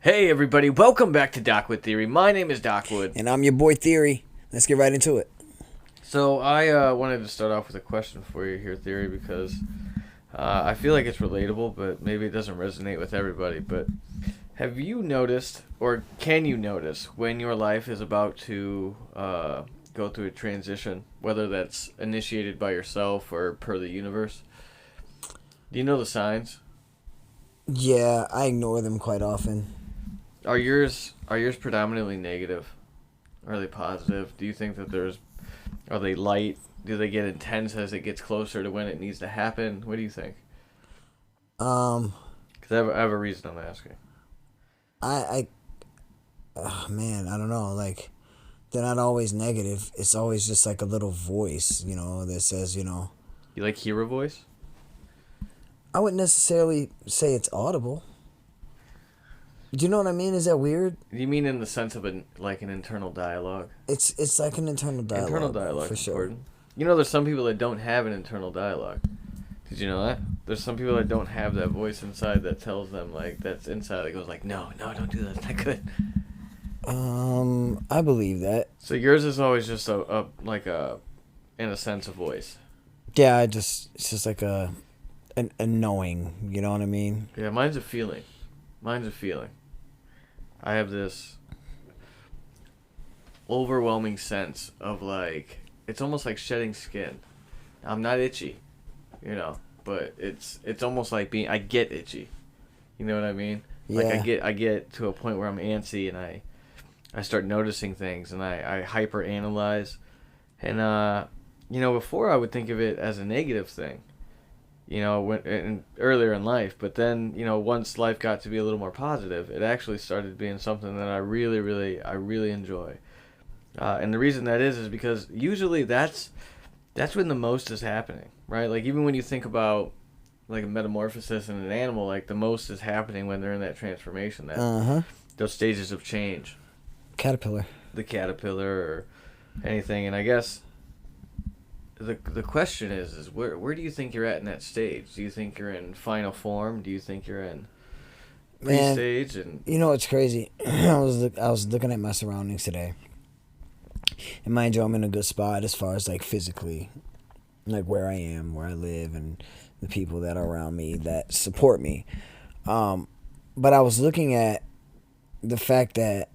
Hey everybody, welcome back to Docwood Theory. My name is Docwood. And I'm your boy Theory. Let's get right into it. So I wanted to start off with a question for you here, Theory, because I feel like it's relatable, but maybe it doesn't resonate with everybody. But have you noticed, or can you notice, when your life is about to go through a transition, whether that's initiated by yourself or per the universe? Do you know the signs? Yeah, I ignore them quite often. Are yours predominantly negative? Are they positive? Do you think that are they light? Do they get intense as it gets closer to when it needs to happen? What do you think? Um, Because I have a reason I'm asking. I oh, man, I don't know. Like, they're not always negative. It's always just like a little voice, that says, You like hero voice? I wouldn't necessarily say it's audible. Do you know what I mean? Is that weird? You mean in the sense of like an internal dialogue? It's like an internal dialogue. Internal dialogue for is sure. important. You know, there's some people that don't have an internal dialogue. Did you know that? There's some people that don't have that voice inside that tells them like that's inside that goes like, no, don't do that. It's not good. I believe that. So yours is always just a like a in a sense a voice. Yeah, it's just like a knowing. You know what I mean? Yeah, mine's a feeling. Mine's a feeling. I have this overwhelming sense of like it's almost like shedding skin. I'm not itchy, but it's almost like I get itchy. You know what I mean? Yeah. Like I get to a point where I'm antsy and I start noticing things and I hyper analyze. And before I would think of it as a negative thing. Earlier in life, but then, once life got to be a little more positive, it actually started being something that I really enjoy. And the reason that is because usually that's when the most is happening, right? Like even when you think about like a metamorphosis in an animal, like the most is happening when they're in that transformation, those stages of change. Caterpillar. The caterpillar or anything, and I guess the question is where do you think you're at in that stage? Do you think you're in final form? Do you think you're in pre-stage? And you know what's crazy? I was looking at my surroundings today, and mind you, I'm in a good spot as far as like physically, like where I am, where I live, and the people that are around me that support me. But I was looking at the fact that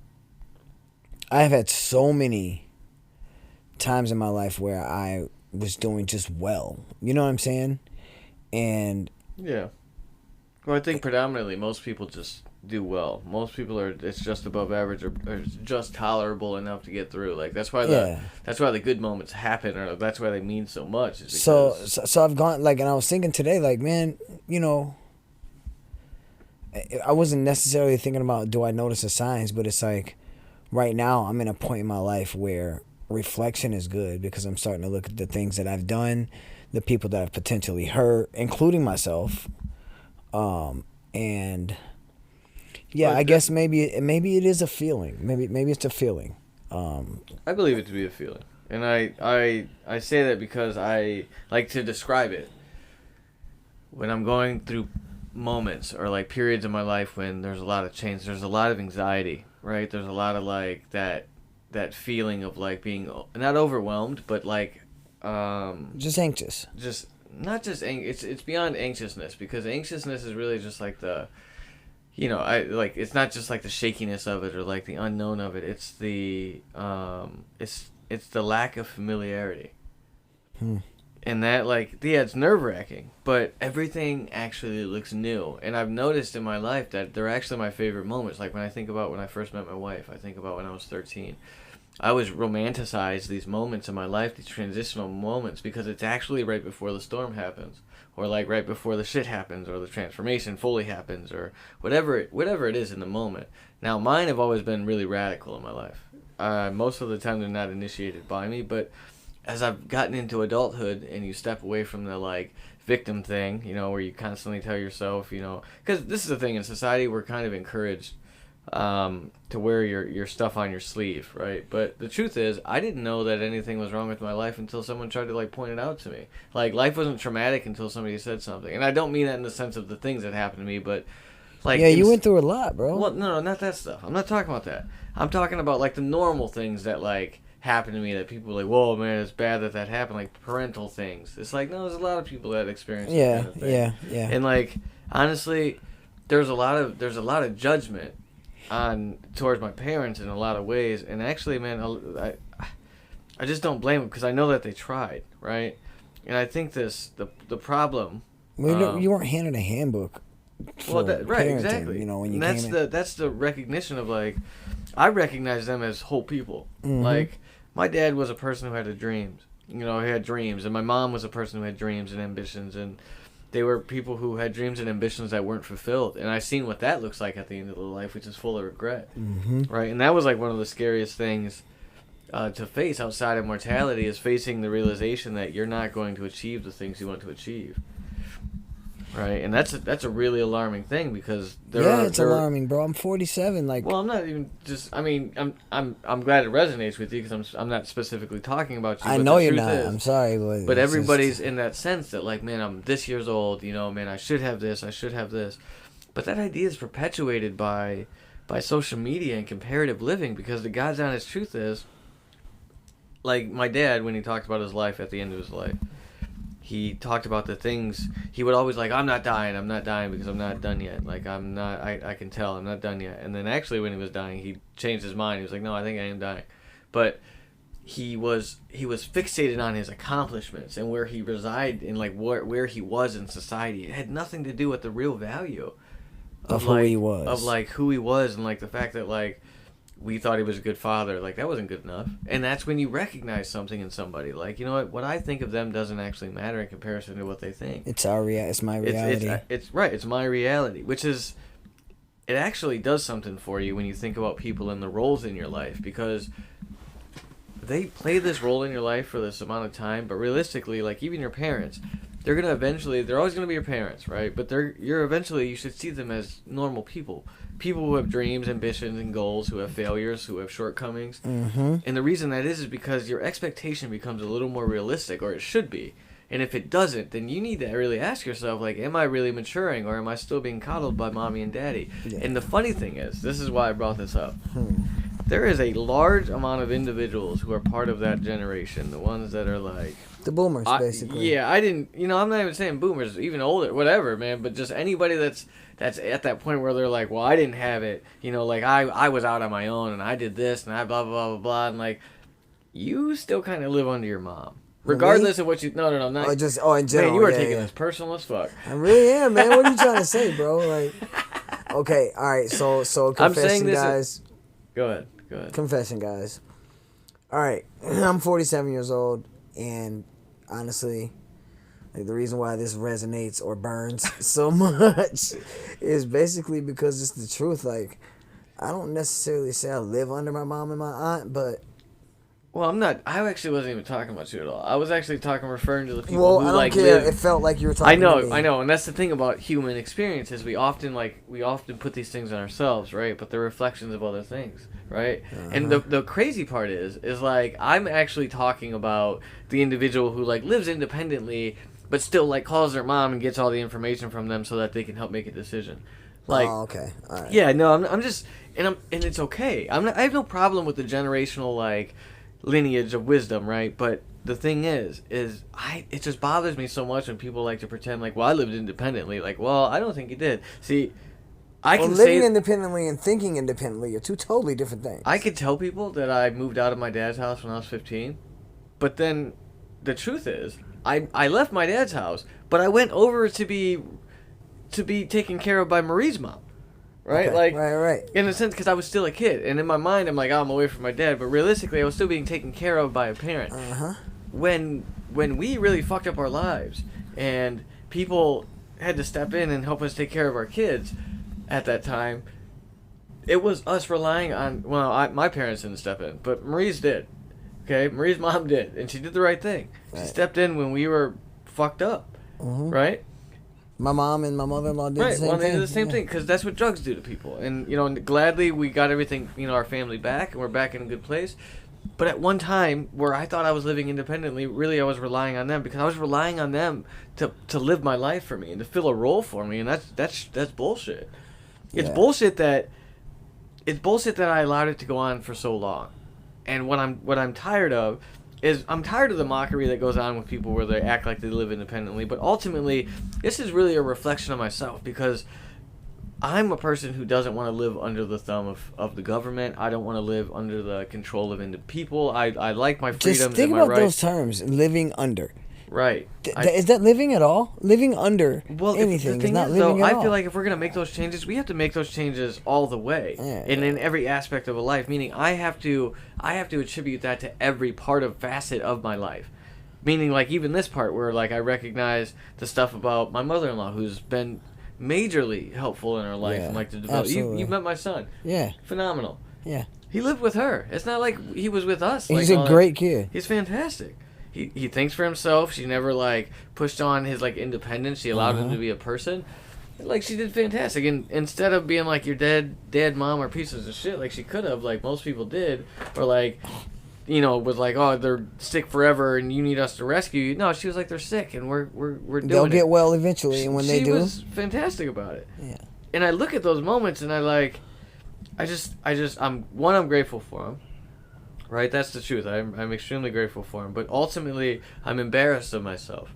I've had so many times in my life where I was doing just well. You know what I'm saying? And yeah. Well, I think predominantly most people just do well. Most people it's just above average or just tolerable enough to get through. Like that's why the good moments happen, or that's why they mean so much. Is because so I've gone like, and I was thinking today, like, man, I wasn't necessarily thinking about do I notice the signs, but it's like right now I'm in a point in my life where reflection is good because I'm starting to look at the things that I've done, the people that I've potentially hurt, including myself. And yeah, I guess maybe it is a feeling. Maybe it's a feeling. I believe it to be a feeling, and I say that because I like to describe it when I'm going through moments or like periods in my life when there's a lot of change, there's a lot of anxiety, right? There's a lot of like that feeling of like being not overwhelmed, but like just anxious. Just not just it's beyond anxiousness, because anxiousness is really just like it's not just like the shakiness of it or like the unknown of it. It's the it's the lack of familiarity. And that it's nerve-wracking, but everything actually looks new. And I've noticed in my life that they're actually my favorite moments. Like when I think about when I first met my wife, I think about when I was 13. I always romanticize these moments in my life, these transitional moments, because it's actually right before the storm happens, or like right before the shit happens, or the transformation fully happens, or whatever it is in the moment. Now, mine have always been really radical in my life. Most of the time they're not initiated by me, but as I've gotten into adulthood and you step away from the like victim thing, where you constantly tell yourself, because this is the thing in society, we're kind of encouraged to wear your stuff on your sleeve, right? But the truth is, I didn't know that anything was wrong with my life until someone tried to like point it out to me. Like life wasn't traumatic until somebody said something, and I don't mean that in the sense of the things that happened to me, but Like, yeah, you went through a lot, bro. Well, no, not that stuff. I'm not talking about that. I'm talking about like the normal things that like happen to me that people are like, whoa, man, it's bad that happened. Like parental things. It's like, no, there's a lot of people that experience that kind of thing. Yeah. And like, honestly, there's a lot of judgment towards my parents in a lot of ways. And actually, man, I just don't blame them because I know that they tried, right? And I think the problem. Well, you weren't handed a handbook. Well, right, exactly. You know, when you that's the recognition of like, I recognize them as whole people. Mm-hmm. Like, my dad was a person who had dreams. You know, he had dreams, and my mom was a person who had dreams and ambitions, and they were people who had dreams and ambitions that weren't fulfilled. And I've seen what that looks like at the end of the life, which is full of regret, right? And that was like one of the scariest things to face outside of mortality, is facing the realization that you're not going to achieve the things you want to achieve. Right, and that's a really alarming thing because it's alarming, bro. I'm 47. Like, well, I'm not even just. I mean, I'm glad it resonates with you because I'm not specifically talking about you. I know you're not. I'm sorry, but everybody's in that sense that like, man, I'm this years old. You know, man, I should have this. I should have this. But that idea is perpetuated by social media and comparative living because the God's honest truth is, like my dad when he talked about his life at the end of his life. He talked about the things he would always like. I'm not dying because I'm not done yet. Like I'm not. I can tell I'm not done yet. And then actually, when he was dying, he changed his mind. He was like, no, I think I am dying. But he was fixated on his accomplishments and where he resided and like where he was in society. It had nothing to do with the real value of who he was. Of like who he was and like the fact that like we thought he was a good father. Like that wasn't good enough. And that's when you recognize something in somebody. Like, you know what I think of them doesn't actually matter in comparison to what they think. It's my reality. It's right. It's my reality, which is, it actually does something for you when you think about people and the roles in your life, because they play this role in your life for this amount of time. But realistically, like even your parents, they're always gonna be your parents, right? But you should see them as normal people. People who have dreams, ambitions, and goals, who have failures, who have shortcomings. Mm-hmm. And the reason that is because your expectation becomes a little more realistic, or it should be. And if it doesn't, then you need to really ask yourself, like, am I really maturing, or am I still being coddled by mommy and daddy? Yeah. And the funny thing is, this is why I brought this up. There is a large amount of individuals who are part of that generation, the ones that are like... The boomers, basically. Yeah, I'm not even saying boomers, even older, whatever, man, but just anybody that's at that point where they're like, well, I didn't have it, you know, like, I was out on my own, and I did this, and I blah, blah, blah, blah, blah, and, like, you still kind of live under your mom. Regardless of what you... No, not... in general. Man, you are taking this personal as fuck. I really am, man. What are you trying to say, bro? Like, okay, all right, so confession, guys. Go ahead. Confession, guys. All right, I'm 47 years old, and honestly... Like, the reason why this resonates or burns so much is basically because it's the truth. Like, I don't necessarily say I live under my mom and my aunt, but... Well, I'm not... I actually wasn't even talking about you at all. I was actually referring to the people who, like, care. It felt like you were talking to me. I know. And that's the thing about human experiences. We often put these things on ourselves, right? But they're reflections of other things, right? Uh-huh. And the crazy part is like, I'm actually talking about the individual who, like, lives independently... but still, like, calls their mom and gets all the information from them so that they can help make a decision. Like, oh, okay, all right. Yeah, no, I'm just, and it's okay. I have no problem with the generational like lineage of wisdom, right? But the thing is it just bothers me so much when people like to pretend like, well, I lived independently. Like, well, I don't think you did. See, living independently and thinking independently are two totally different things. I could tell people that I moved out of my dad's house when I was 15, but then the truth is, I left my dad's house, but I went over to be taken care of by Marie's mom, right? Okay, like, right. In a sense, because I was still a kid, and in my mind, I'm like, oh, I'm away from my dad, but realistically, I was still being taken care of by a parent. Uh-huh. When we really fucked up our lives, and people had to step in and help us take care of our kids at that time, it was us relying on, my parents didn't step in, but Marie's did. Okay, Marie's mom did, and she did the right thing. Right. She stepped in when we were fucked up, right? My mom and my mother-in-law did the same thing. Right, they did the same thing, because that's what drugs do to people. And, gladly we got everything, our family back, and we're back in a good place. But at one time, where I thought I was living independently, really I was relying on them, because I was relying on them to live my life for me, and to fill a role for me, and that's bullshit. It's bullshit that I allowed it to go on for so long. And what I'm tired of is I'm tired of the mockery that goes on with people where they act like they live independently. But ultimately, this is really a reflection of myself, because I'm a person who doesn't want to live under the thumb of the government. I don't want to live under the control of people. I like my freedoms and my rights. Just think about those terms, living under. Right. Is that living at all? Living under anything is not living at all. I feel like if we're going to make those changes, we have to make those changes all the way. And in every aspect of a life. Meaning I have to attribute that to every facet of my life. Meaning, like, even this part where, like, I recognize the stuff about my mother-in-law, who's been majorly helpful in her life. And, like, to develop. You've met my son. Yeah. Phenomenal. Yeah. He lived with her. It's not like he was with us. He's a great kid. He's fantastic. He thinks for himself. She never, like, pushed on his, like, independence. She allowed him to be a person. Like, she did fantastic. And instead of being like, your dad, mom are pieces of shit, like she could have, like most people did, or like, you know, was like, oh, they're sick forever and you need us to rescue you. No, she was like, they're sick and we're doing it. They'll get well eventually, and when they do, she was fantastic about it. Yeah. And I look at those moments and I'm grateful for them. Right, that's the truth. I'm extremely grateful for him. But ultimately, I'm embarrassed of myself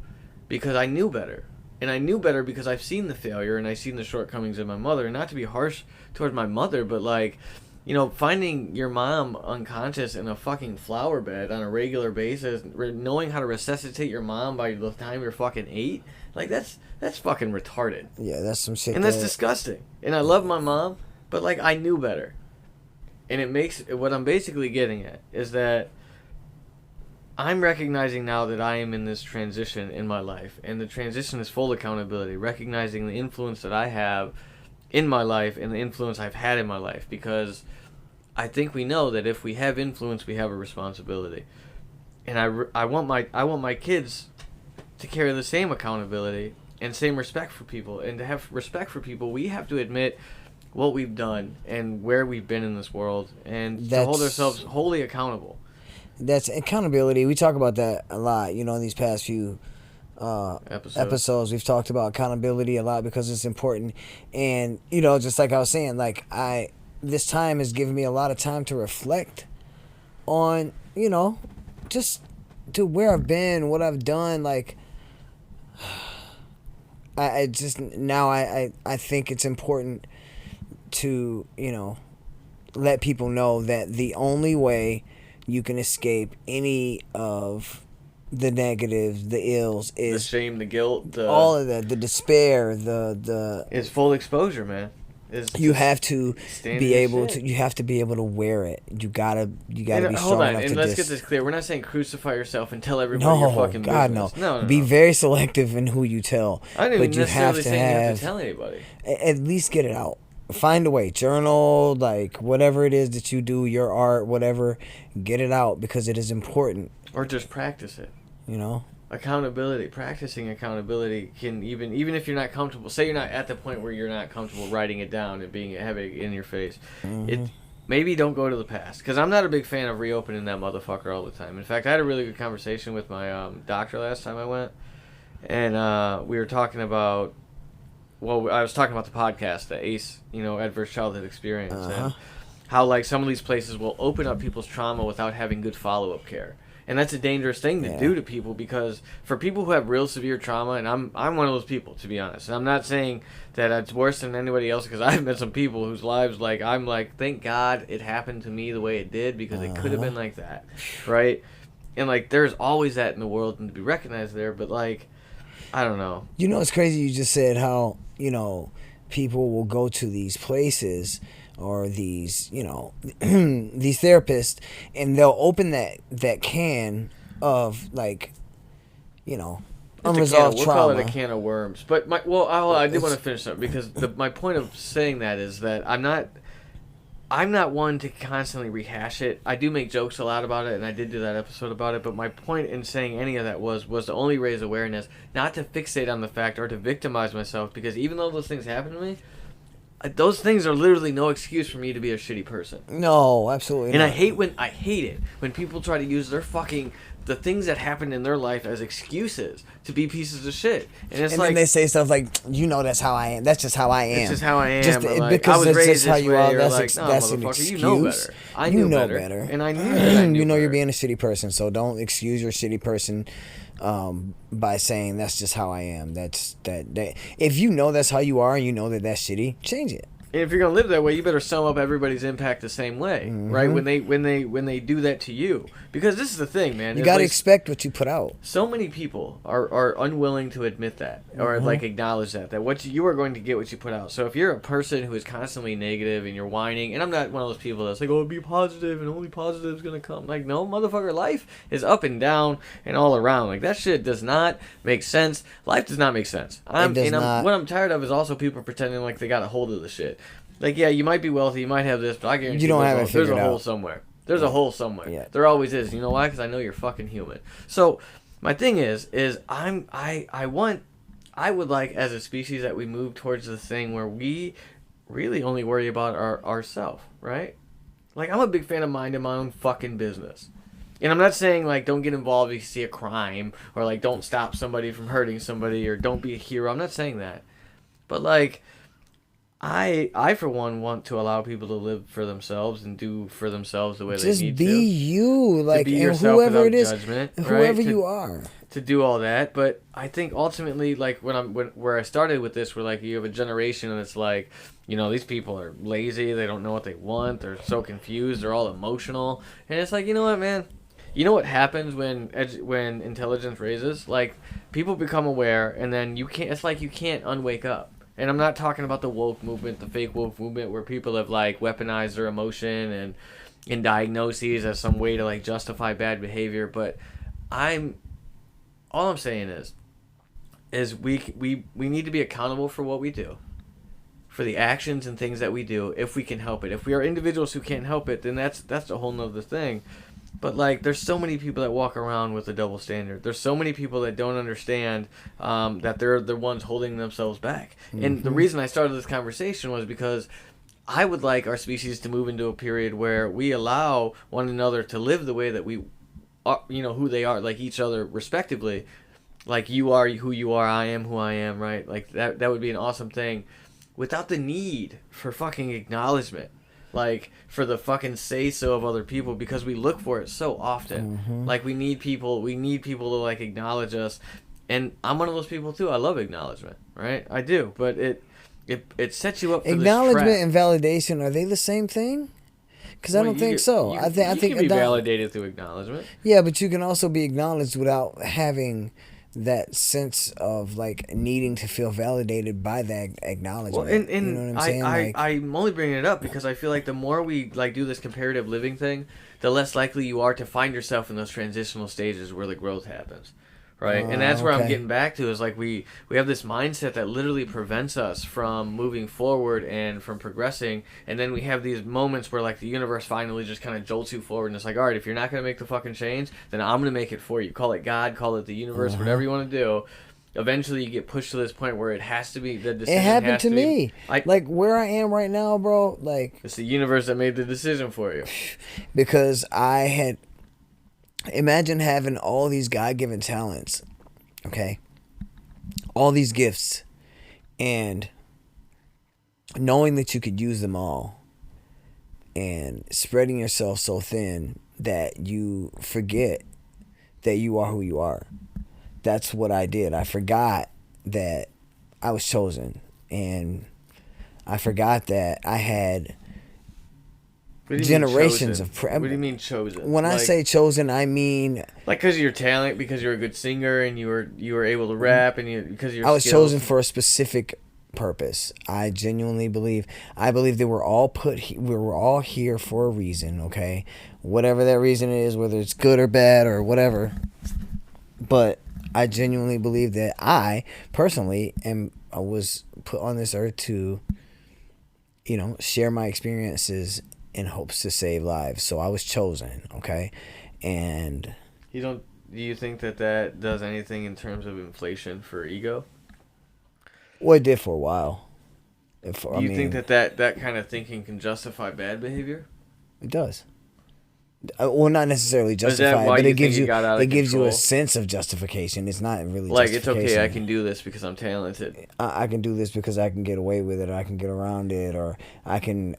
because I knew better. And I knew better because I've seen the failure and I've seen the shortcomings of my mother. And not to be harsh towards my mother, but, like, you know, finding your mom unconscious in a fucking flower bed on a regular basis, knowing how to resuscitate your mom by the time you're fucking 8, like, that's fucking retarded. Yeah, that's some shit. And that's disgusting. And I love my mom, but, like, I knew better. And it makes, what I'm basically getting at is that I'm recognizing now that I am in this transition in my life. And the transition is full accountability, recognizing the influence that I have in my life and the influence I've had in my life. Because I think we know that if we have influence, we have a responsibility. And I want my kids to carry the same accountability and same respect for people. And to have respect for people, we have to admit what we've done and where we've been in this world, and to hold ourselves wholly accountable. That's accountability. We talk about that a lot, you know, in these past few episodes. We've talked about accountability a lot because it's important. And, you know, just like I was saying, like, this time has given me a lot of time to reflect on, you know, just to where I've been, what I've done. Like, I think it's important to, you know, let people know that the only way you can escape any of the negatives, the ills, is the shame, the guilt, all of that, the despair, the is full exposure, man. You have to be able to wear it. You gotta be strong enough to hold on, and let's get this clear. We're not saying crucify yourself and tell everybody your fucking business. No. Be very selective in who you tell. I didn't even necessarily say you have to tell anybody. At least get it out. Find a way. Journal, like, whatever it is that you do, your art, whatever, get it out because it is important. Or just practice it. You know? Accountability. Practicing accountability can even if you're not comfortable, say you're not at the point where you're not comfortable writing it down and having it in your face. Maybe don't go to the past, because I'm not a big fan of reopening that motherfucker all the time. In fact, I had a really good conversation with my doctor last time I went, and we were talking about, well, I was talking about the podcast, the ACE, you know, Adverse Childhood Experience, and how, like, some of these places will open up people's trauma without having good follow-up care. And that's a dangerous thing to do to people, because for people who have real severe trauma, and I'm one of those people, to be honest. And I'm not saying that it's worse than anybody else, because I've met some people whose lives, like, I'm like, thank God it happened to me the way it did, because it could have been like that, right? And, like, there's always that in the world, and to be recognized there, but, like, I don't know. You know, it's crazy you just said how, you know, people will go to these places or these, you know, these therapists, and they'll open that can of, like, you know, unresolved trauma. We'll call it a can of worms. But I did want to finish up, because my point of saying that is that I'm not one to constantly rehash it. I do make jokes a lot about it, and I did do that episode about it, but my point in saying any of that was to only raise awareness, not to fixate on the fact or to victimize myself, because even though those things happen to me, those things are literally no excuse for me to be a shitty person. No, absolutely and not. I hate it when people try to use their fucking the things that happened in their life as excuses to be pieces of shit. And it's and like, then they say stuff like, that's how I am. That's just how I am. it's just how I am. Just or like, because I was that's raised just how this you way. are. Or That's like, no, that's an motherfucker, excuse. you know better. I knew better. And I knew that I knew you know better. you're being a shitty person, so don't excuse your shitty person by saying that's just how I am. That if you know that's how you are and you know that that's shitty, change it. And if you're gonna live that way, you better sum up everybody's impact the same way, right? When they do that to you, because this is the thing, man. You gotta expect what you put out. So many people are unwilling to admit that or like acknowledge that what you are going to get what you put out. So if you're a person who is constantly negative and you're whining, and I'm not one of those people that's like, oh, be positive and only positive is gonna come. Like, no, motherfucker, life is up and down and all around. Like, that shit does not make sense. Life does not make sense. What I'm tired of is also people pretending like they got a hold of the shit. Like, yeah, you might be wealthy, you might have this, but I guarantee you don't have it figured there's a hole out. somewhere. There's a hole somewhere. Yeah. There always is. You know why? Because I know you're fucking human. So my thing is I would like as a species that we move towards the thing where we really only worry about ourselves, right? Like, I'm a big fan of minding my own fucking business. And I'm not saying, like, don't get involved if you see a crime, or, like, don't stop somebody from hurting somebody, or don't be a hero. I'm not saying that. But, like, I for one want to allow people to live for themselves and do for themselves the way they need to. Just be you, like, to be and whoever it is, judgment, whoever right? you are. To do all that, but I think ultimately, like, where I started with this, where like you have a generation and it's like, you know, these people are lazy, they don't know what they want, they're so confused, they're all emotional, and it's like, you know what, man? You know what happens when intelligence raises? Like, people become aware, and then you can't. It's like you can't unwake up. And I'm not talking about the woke movement, the fake woke movement, where people have like weaponized their emotion and in diagnoses as some way to like justify bad behavior. But all I'm saying is we need to be accountable for what we do, for the actions and things that we do, if we can help it. If we are individuals who can't help it, then that's a whole nother thing. But, like, there's so many people that walk around with a double standard. There's so many people that don't understand that they're the ones holding themselves back. Mm-hmm. And the reason I started this conversation was because I would like our species to move into a period where we allow one another to live the way that we are, you know, who they are, like each other respectively. Like, you are who you are, I am who I am, right? Like, that would be an awesome thing without the need for fucking acknowledgement. Like, for the fucking say-so of other people, because we look for it so often. Mm-hmm. Like, we need people to, like, acknowledge us. And I'm one of those people, too. I love acknowledgement, right? I do. But it sets you up for acknowledgement this trap. And validation, are they the same thing? Because I don't think so. I think you can be validated through acknowledgement. Yeah, but you can also be acknowledged without having that sense of like needing to feel validated by that acknowledgement. Well, and you know what I'm saying? I'm only bringing it up because I feel like the more we like do this comparative living thing, the less likely you are to find yourself in those transitional stages where the growth happens. Right, and that's where I'm getting back to is like we have this mindset that literally prevents us from moving forward and from progressing, and then we have these moments where like the universe finally just kind of jolts you forward and it's like, all right, if you're not going to make the fucking change, then I'm going to make it for you. Call it God, call it the universe, whatever you want to do. Eventually you get pushed to this point where it has to be the decision. It happened to me. Like where I am right now, bro, like it's the universe that made the decision for you. Because I had imagine having all these God-given talents, okay? All these gifts, and knowing that you could use them all, and spreading yourself so thin that you forget that you are who you are. That's what I did. I forgot that I was chosen, and I forgot that I had generations of what do you mean chosen? When I say chosen, I mean like because of your talent, because you're a good singer and you were able to rap, and because you're I was chosen for a specific purpose. I genuinely believe they were all we were all here for a reason, okay? Whatever that reason is, whether it's good or bad or whatever. But I genuinely believe that I personally I was put on this earth to, you know, share my experiences in hopes to save lives. So I was chosen, okay? And do you think that does anything in terms of inflation for ego? Well, it did for a while. Do you think that kind of thinking can justify bad behavior? It does. Well, not necessarily Is that justified, why but you it gives think it you got out of it gives you a control? sense of justification. It's not really Like, it's justification. okay, I can do this because I'm talented. I can do this because I can get away with it, or I can get around it, or I can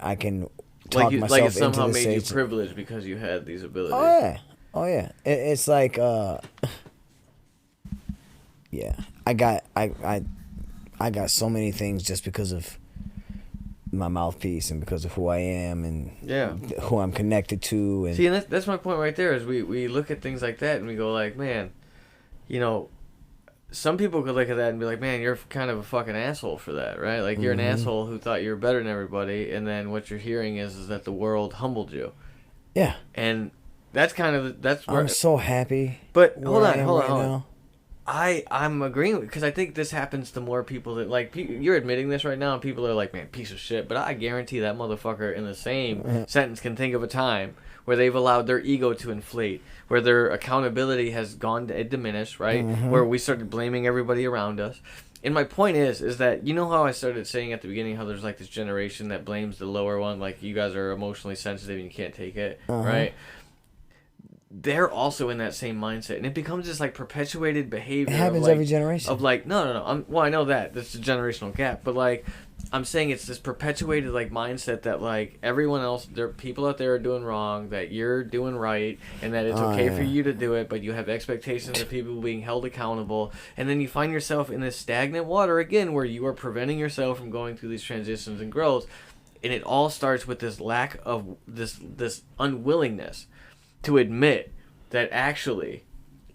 talk Like, myself it somehow into the made you stage. privileged because you had these abilities. Oh yeah. It's like yeah. I got so many things just because of my mouthpiece and because of who I am and who I'm connected to. And see, and that's my point right there. Is we look at things like that and we go like, man, you know, some people could look at that and be like, man, you're kind of a fucking asshole for that, right? Like, you're an asshole who thought you were better than everybody, and then what you're hearing is that the world humbled you. Yeah. And that's kind of that's where I'm so happy. But hold on. Now. I'm agreeing with, because I think this happens to more people that, like, you're admitting this right now and people are like, man, piece of shit, but I guarantee that motherfucker in the same sentence can think of a time where they've allowed their ego to inflate, where their accountability has gone to diminish, right? Where we started blaming everybody around us. And my point is that, you know how I started saying at the beginning how there's like this generation that blames the lower one, like, you guys are emotionally sensitive and you can't take it, right? They're also in that same mindset, and it becomes this like perpetuated behavior. It happens every generation. Of like, no. Well, I know that that's a generational gap, but like, I'm saying it's this perpetuated like mindset that like everyone else, there people out there are doing wrong, that you're doing right, and that it's okay for you to do it, but you have expectations of people being held accountable, and then you find yourself in this stagnant water again, where you are preventing yourself from going through these transitions and growth, and it all starts with this lack of this unwillingness to admit that actually,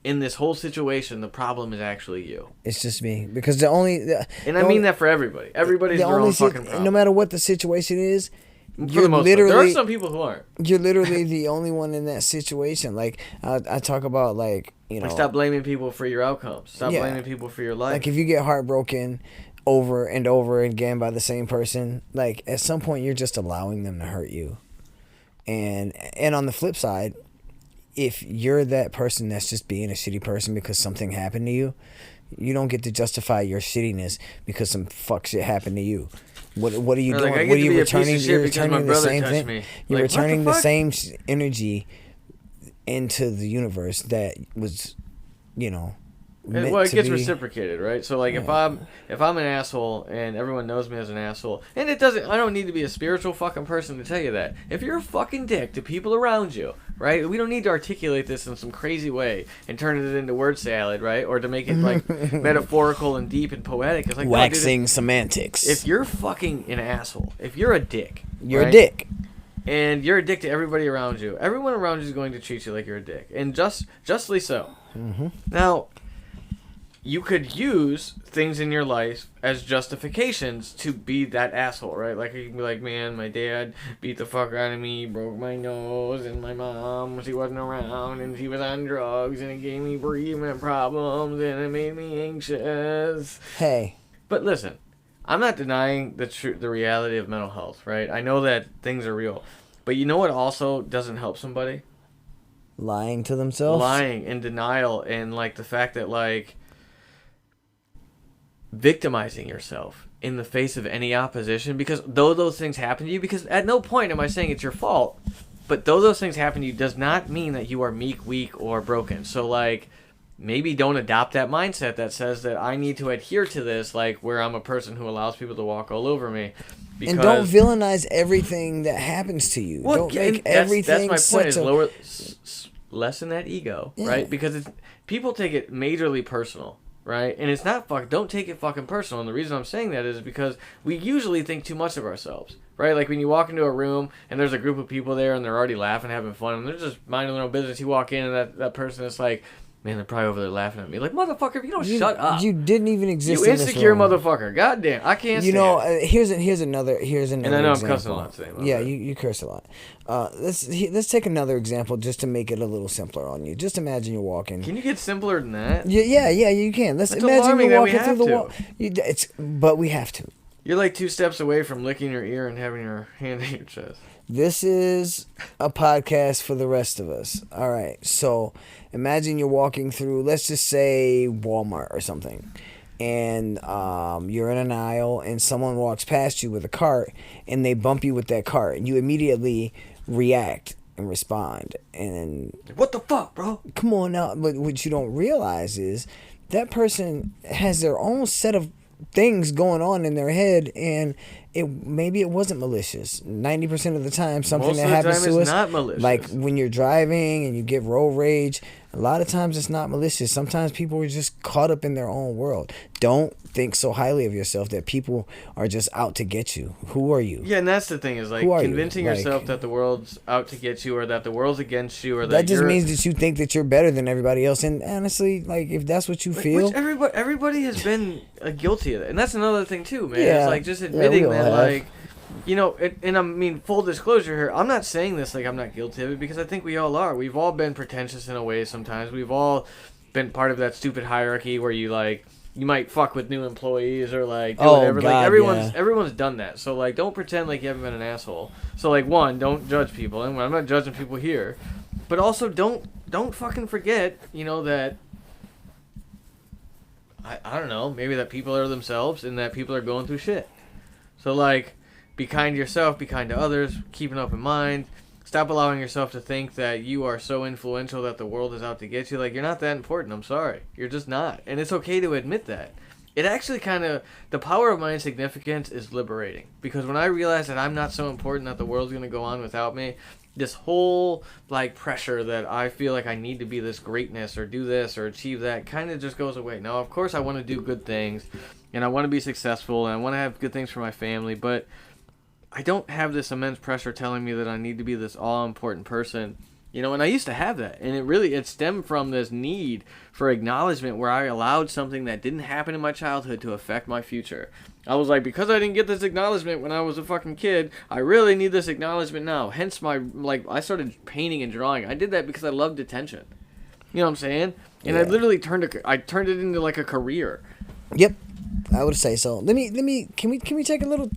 in this whole situation, the problem is actually you. It's just me. Because I mean that for everybody. Everybody's their own fucking problem. No matter what the situation is, for the most part. There are some people who aren't. You're literally the only one in that situation. Like, I talk about, like, you know. Like, stop blaming people for your outcomes. Stop blaming people for your life. Like, if you get heartbroken over and over again by the same person, like, at some point you're just allowing them to hurt you. And on the flip side, if you're that person that's just being a shitty person because something happened to you, you don't get to justify your shittiness because some fuck shit happened to you. What are you doing? Like, what are you returning? You're returning the same thing. You're like, returning the same energy into the universe that was, you know. Well, it gets reciprocated, right? So, like, if I'm an asshole and everyone knows me as an asshole, and I don't need to be a spiritual fucking person to tell you that. If you're a fucking dick to people around you, right? We don't need to articulate this in some crazy way and turn it into word salad, right? Or to make it like metaphorical and deep and poetic. It's like waxing semantics. If you're fucking an asshole, if you're a dick, you're a dick. And you're a dick to everybody around you. Everyone around you is going to treat you like you're a dick, and justly so. Now, you could use things in your life as justifications to be that asshole, right? Like, you can be like, man, my dad beat the fuck out of me, broke my nose, and my mom, she wasn't around, and she was on drugs, and it gave me breathing problems, and it made me anxious. Hey. But listen, I'm not denying the reality of mental health, right? I know that things are real. But you know what also doesn't help somebody? Lying to themselves? Lying and denial, and, like, the fact that, like, victimizing yourself in the face of any opposition, because though those things happen to you, because at no point am I saying it's your fault, but though those things happen to you does not mean that you are meek, weak, or broken. So, like, maybe don't adopt that mindset that says that I need to adhere to this, like, where I'm a person who allows people to walk all over me. And don't villainize everything that happens to you. Well, don't make everything that's my point, is lessen that ego, right? Because people take it majorly personal. Right? And it's not don't take it fucking personal. And the reason I'm saying that is because we usually think too much of ourselves. Right? Like, when you walk into a room and there's a group of people there and they're already laughing, having fun, and they're just minding their own business. You walk in and that person is like, man, they're probably over there laughing at me. Like, motherfucker, if you don't shut up. You didn't even exist. You insecure motherfucker. Goddamn. I can't stand it. Here's another And I know I'm cussing a lot today. Yeah, you curse a lot. Let's take another example just to make it a little simpler on you. Just imagine you're walking. Can you get simpler than that? Yeah, you can. Let's imagine you're walking through the wall. But we have to. You're like 2 steps away from licking your ear and having your hand in your chest. This is a podcast for the rest of us. All right. So imagine you're walking through, let's just say, Walmart or something. And you're in an aisle and someone walks past you with a cart and they bump you with that cart. And you immediately react and respond. And what the fuck, bro? come on now. But what you don't realize is that person has their own set of things going on in their head, and maybe it wasn't malicious. 90% of the time, something Most that of the happens time to it's us, not malicious. like when you're driving and you get road rage, a lot of times it's not malicious. Sometimes people are just caught up in their own world. Don't think so highly of yourself that people are just out to get you. Who are you? Yeah, and that's the thing is like convincing yourself that the world's out to get you, or that the world's against you, or that just means that you think that you're better than everybody else. And honestly, like if that's what you feel, which everybody has been guilty of it, and that's another thing too, man. Yeah, It's like just admitting that, have. like, you know, and I mean, full disclosure here, I'm not saying this like I'm not guilty of it, because I think we all are. We've all been pretentious in a way sometimes. We've all been part of that stupid hierarchy where you might fuck with new employees or like do whatever. God, like everyone's done that. So like don't pretend like you haven't been an asshole. So like one, don't judge people, and I'm not judging people here. But also don't fucking forget, you know, that I don't know, maybe that people are themselves and that people are going through shit. So like be kind to yourself, be kind to others, keep an open mind. Stop allowing yourself to think that you are so influential that the world is out to get you. Like, you're not that important. I'm sorry. You're just not. And it's okay to admit that. It actually the power of my insignificance is liberating. Because when I realize that I'm not so important that the world's going to go on without me, this whole, like, pressure that I feel like I need to be this greatness or do this or achieve that kind of just goes away. Now, of course, I want to do good things, and I want to be successful, and I want to have good things for my family, but I don't have this immense pressure telling me that I need to be this all-important person, you know, and I used to have that, and it stemmed from this need for acknowledgement where I allowed something that didn't happen in my childhood to affect my future. I was like, because I didn't get this acknowledgement when I was a fucking kid, I really need this acknowledgement now. Hence I started painting and drawing. I did that because I loved attention. You know what I'm saying? And yeah. I literally turned it into like a career. Yep, I would say so. Can we take a little,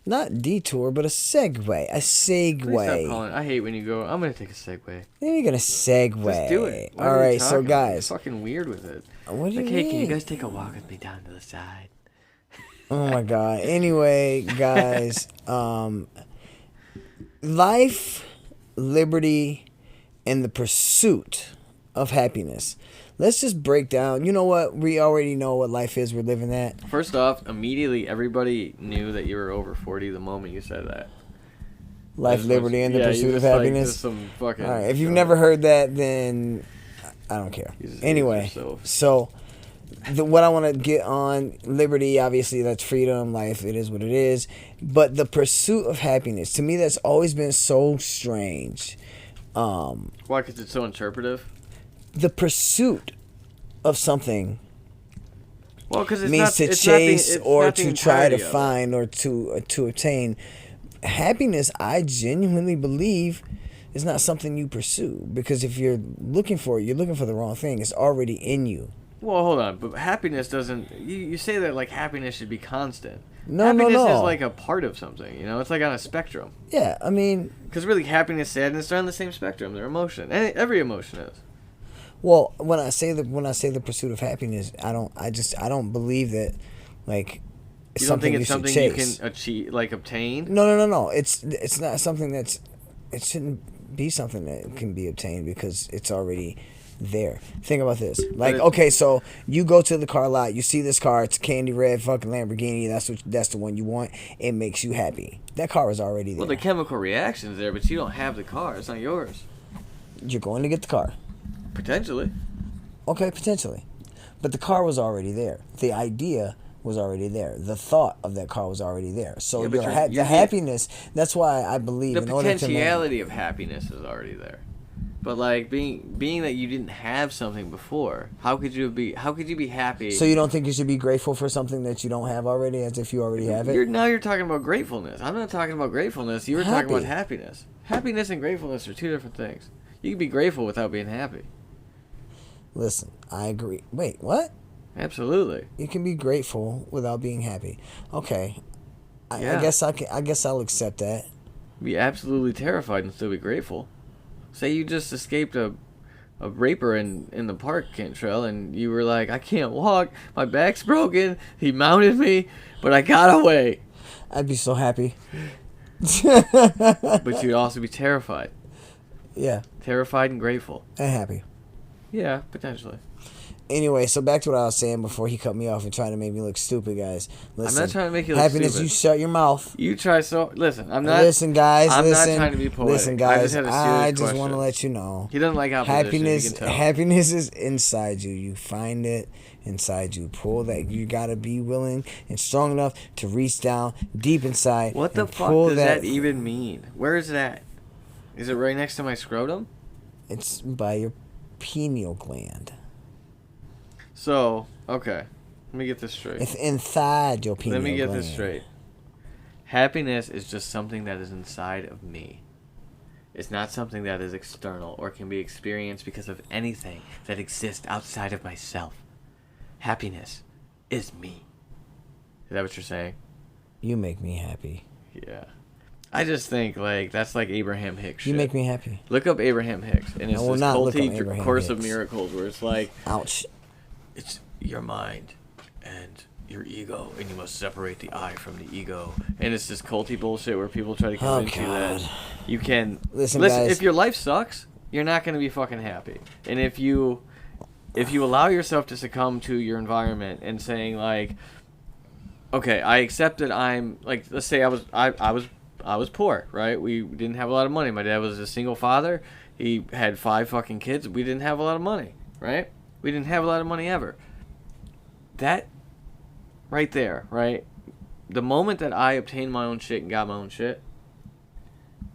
not detour, but a segue. Please stop calling. I hate when you go, I'm going to take a segue. Then you're going to segue. Just do it. All right, so guys. It's fucking weird with it. What do you mean? mean? Hey, can you guys take a walk with me down to the side? Oh my God. Anyway, guys, life, liberty, and the pursuit of happiness. Let's just break down. You know what? We already know what life is. We're living that. First off, immediately everybody knew that you were over 40 the moment you said that. Life, liberty, and the pursuit of happiness. All right. If you've never heard that, then I don't care. Anyway, so what I want to get on, liberty, obviously that's freedom, life, it is what it is. But the pursuit of happiness, to me, that's always been so strange. Why? Because it's so interpretive? The pursuit of something it means to chase or to try to find or to obtain. Happiness, I genuinely believe, is not something you pursue. Because if you're looking for it, you're looking for the wrong thing. It's already in you. Well, hold on. But happiness doesn't... You say that like happiness should be constant. No. Happiness is like a part of something, you know? It's like on a spectrum. Yeah, I mean... Because really, happiness, sadness, they're on the same spectrum. They're emotion. And every emotion is. Well, when I say the pursuit of happiness, I don't believe that, like, it's you don't something think it's something chase. You can achieve, like obtain? No. It's not something it shouldn't be something that can be obtained because it's already there. Think about this. Like, okay, so you go to the car lot, you see this car, it's a candy red fucking Lamborghini, that's the one you want. It makes you happy. That car is already there. Well, the chemical reaction's there, but you don't have the car. It's not yours. You're going to get the car. Potentially. Okay, potentially. But the car was already there. The idea was already there. The thought of that car was already there. So the happiness, that's why I believe the potentiality of happiness is already there. But like being that you didn't have something before, how could you be happy? So you don't think you should be grateful for something that you don't have already, as if you already have it? Now you're talking about gratefulness. I'm not talking about gratefulness. You were talking about happiness. Happiness and gratefulness are two different things. You can be grateful without being happy. Listen, I agree. Wait, what? Absolutely. You can be grateful without being happy. Okay. I guess I'll accept that. Be absolutely terrified and still be grateful. Say you just escaped a raper in the park, Cantrell, and you were like, I can't walk, my back's broken, he mounted me, but I got away. I'd be so happy. But you'd also be terrified. Yeah. Terrified and grateful. And happy. Yeah, potentially. Anyway, so back to what I was saying before he cut me off and tried to make me look stupid, guys. Listen, I'm not trying to make you look happiness, stupid. You shut your mouth. You try so... Listen, I'm not... Listen, guys, I'm listen. not trying to be poetic. Listen, guys, I just want to let you know. He doesn't like opposition, Happiness is inside you. You find it inside you. Pull that. You got to be willing and strong enough to reach down deep inside. What the fuck does that even mean? Where is that? Is it right next to my scrotum? It's by your pineal gland. So, okay. Let me get this straight. It's inside your pineal gland. Let me get this straight. Happiness is just something that is inside of me. It's not something that is external or can be experienced because of anything that exists outside of myself. Happiness is me. Is that what you're saying? You make me happy. Yeah. I just think, like, that's like Abraham Hicks shit. You make me happy. Look up Abraham Hicks, and it's this culty Course of Miracles where it's like... Ouch. It's your mind and your ego, and you must separate the I from the ego. And it's this culty bullshit where people try to convince you that you can... Listen, guys. If your life sucks, you're not going to be fucking happy. And if you allow yourself to succumb to your environment and saying, like, okay, I accept that I'm... Like, let's say I was poor, right? We didn't have a lot of money. My dad was a single father. He had 5 fucking kids. We didn't have a lot of money, right? We didn't have a lot of money ever. That right there, right? The moment that I obtained my own shit and got my own shit,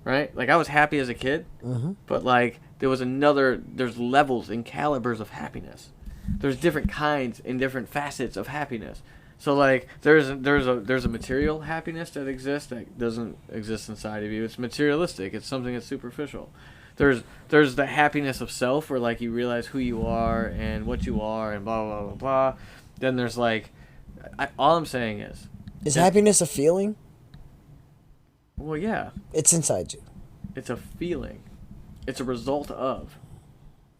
right? Like, I was happy as a kid, but, like, there's levels and calibers of happiness. There's different kinds and different facets of happiness. So, like, there's a material happiness that exists that doesn't exist inside of you. It's materialistic. It's something that's superficial. There's the happiness of self where, like, you realize who you are and what you are and blah, blah, blah, blah. Then there's, like... all I'm saying is... Is happiness a feeling? Well, yeah. It's inside you. It's a feeling. It's a result of.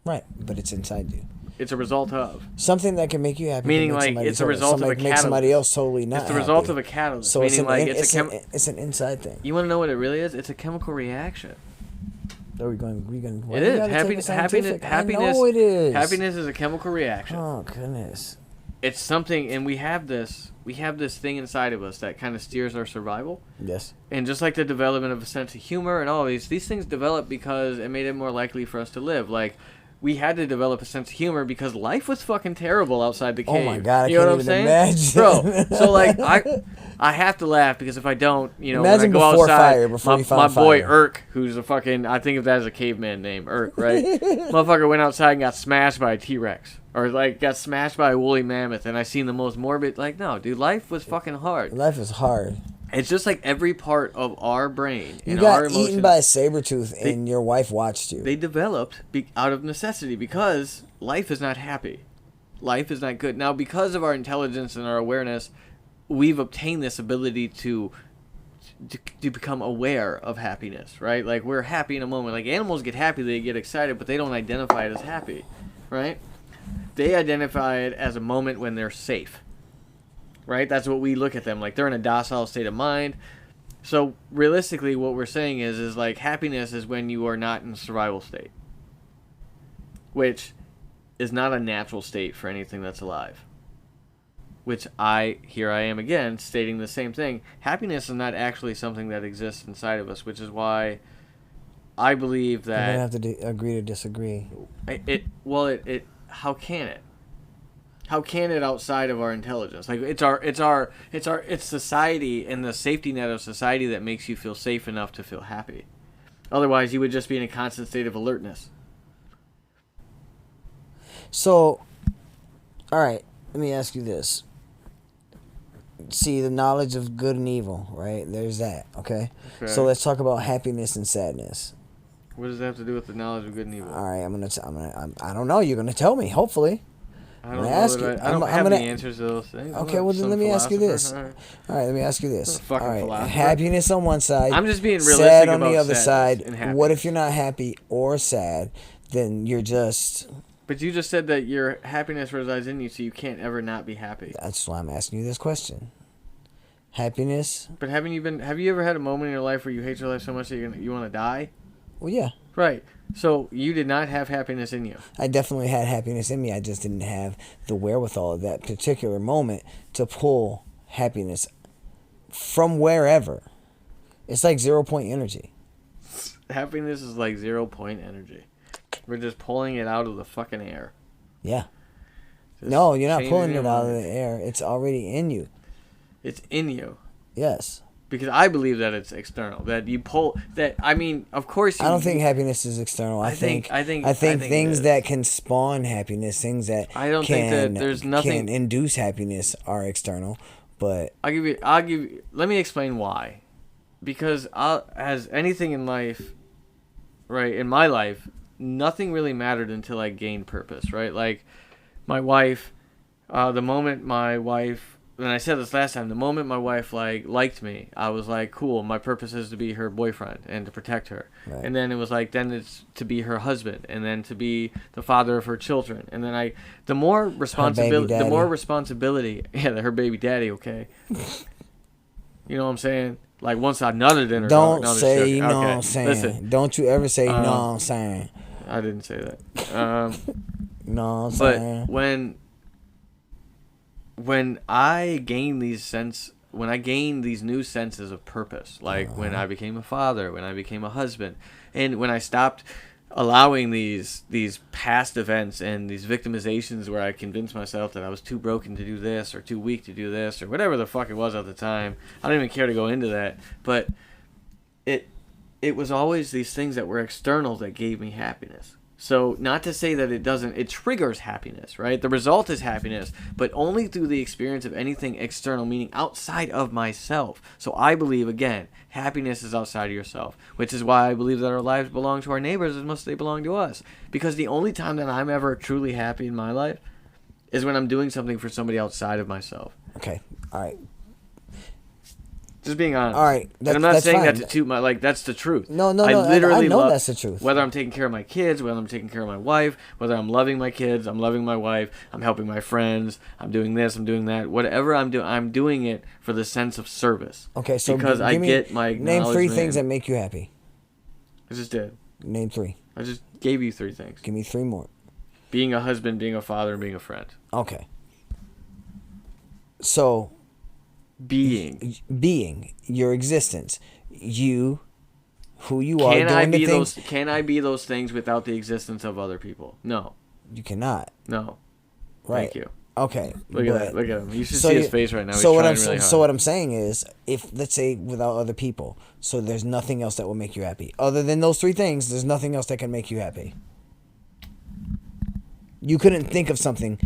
Right, but it's inside you. It's a result of. Something that can make you happy. Meaning, like, it's a result of a catalyst. Make somebody else totally not It's the result of a catalyst. So meaning, it's an inside thing. You want to know what it really is? It's a chemical reaction. Are we going? It is. Happiness. I know it is. Happiness is a chemical reaction. Oh, goodness. It's something, and we have this thing inside of us that kind of steers our survival. Yes. And just like the development of a sense of humor and all these things developed because it made it more likely for us to live. Like, we had to develop a sense of humor because life was fucking terrible outside the cave. Oh my God, you know what I'm saying? Imagine. Bro, so, like, I have to laugh because if I don't, you know, imagine when I go outside, my boy fire. Irk, who's a fucking, I think of that as a caveman name, Irk, right? Motherfucker went outside and got smashed by a T-Rex. Or, like, got smashed by a woolly mammoth, and I seen the most morbid... Like, no, dude, life was fucking hard. Life is hard. It's just like every part of our brain and you our got emotions... eaten by a saber-tooth, and your wife watched you. They developed out of necessity because life is not happy. Life is not good. Now, because of our intelligence and our awareness, we've obtained this ability to become aware of happiness, right? Like, we're happy in a moment. Like, animals get happy, they get excited, but they don't identify it as happy, right? They identify it as a moment when they're safe, right? That's what we look at them like. They're in a docile state of mind. So realistically, what we're saying is like happiness is when you are not in a survival state, which is not a natural state for anything that's alive. Which here I am again stating the same thing. Happiness is not actually something that exists inside of us, which is why I believe that... You're going to have to agree to disagree. How can it? How can it outside of our intelligence? Like it's society and the safety net of society that makes you feel safe enough to feel happy. Otherwise, you would just be in a constant state of alertness. So, all right, let me ask you this. See, the knowledge of good and evil, right? There's that, okay? So let's talk about happiness and sadness. What does that have to do with the knowledge of good and evil? All right, I don't know. You're gonna tell me. Hopefully. I don't have the answers to those things. Okay, well then let me ask you this. All right, let me ask you this. All right, happiness on one side. I'm just being realistic sad on about the other side. What if you're not happy or sad? Then you're just. But you just said that your happiness resides in you, so you can't ever not be happy. That's why I'm asking you this question. Happiness. But have you ever had a moment in your life where you hate your life so much that you want to die? Well, yeah. Right. So you did not have happiness in you. I definitely had happiness in me. I just didn't have the wherewithal at that particular moment to pull happiness from wherever. It's like 0 point energy. Happiness is like 0 point energy. We're just pulling it out of the fucking air. Yeah. Just No, you're not changing pulling your it out of mind. the air. It's already in you. It's in you. Yes. Because I believe that it's external. That you pull. That I mean, of course. I don't think happiness is external. I think things that can spawn happiness, things that I don't think that there's nothing can induce happiness are external. But I'll give you. Let me explain why. Because as anything in life, right? In my life, nothing really mattered until I gained purpose. Right? Like my wife. The moment my wife. And I said this last time, the moment my wife liked me, I was like, cool, my purpose is to be her boyfriend and to protect her. Right. And then it was like, then it's to be her husband and then to be the father of her children. And then the more responsibility, yeah, her baby daddy, okay. You know what I'm saying? Like once I nutted in her. Don't say, you know what I'm saying. Listen, don't you ever say, you know what I'm saying. I didn't say that. No, I'm saying. But when I gained these new senses of purpose, like when I became a father, when I became a husband, and when I stopped allowing these past events and these victimizations where I convinced myself that I was too broken to do this or too weak to do this or whatever the fuck it was at the time. I don't even care to go into that, but it was always these things that were external that gave me happiness. So not to say that it triggers happiness, right? The result is happiness, but only through the experience of anything external, meaning outside of myself. So I believe, again, happiness is outside of yourself, which is why I believe that our lives belong to our neighbors as much as they belong to us. Because the only time that I'm ever truly happy in my life is when I'm doing something for somebody outside of myself. Okay, all right. Just being honest. All right. And I'm not saying that to toot my, that's the truth. No. I literally know that's the truth. Whether I'm taking care of my kids, whether I'm taking care of my wife, whether I'm loving my kids, I'm loving my wife, I'm helping my friends, I'm doing this, I'm doing that. Whatever I'm doing it for the sense of service. Okay, so because I get my acknowledgement. Name 3 things that make you happy. I just did. Name 3. I just gave you 3 things. Give me 3 more. Being a husband, being a father, and being a friend. Okay. So... Being your existence, who you are. Can I be those things without the existence of other people? No, you cannot. No, right. Thank you. Okay, look at him. You should see his face right now. So what I'm saying is, if let's say without other people, so there's nothing else that will make you happy other than those 3 things. There's nothing else that can make you happy. You couldn't think of something,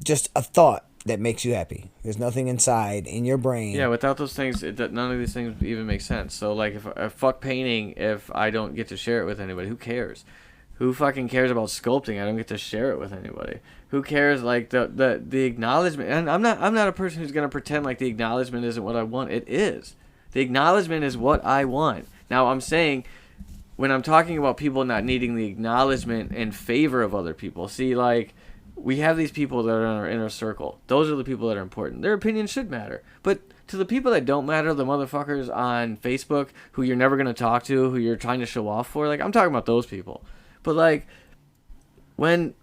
just a thought that makes you happy. There's nothing inside in your brain. Yeah, without those things, none of these things even make sense. So, like, if fuck painting, if I don't get to share it with anybody, who cares? Who fucking cares about sculpting? I don't get to share it with anybody. Who cares? Like the acknowledgement. And I'm not a person who's gonna pretend like the acknowledgement isn't what I want. It is. The acknowledgement is what I want. Now I'm saying, when I'm talking about people not needing the acknowledgement in favor of other people, see, like, we have these people that are in our inner circle. Those are the people that are important. Their opinions should matter. But to the people that don't matter, the motherfuckers on Facebook who you're never going to talk to, who you're trying to show off for, like, I'm talking about those people. But, like, when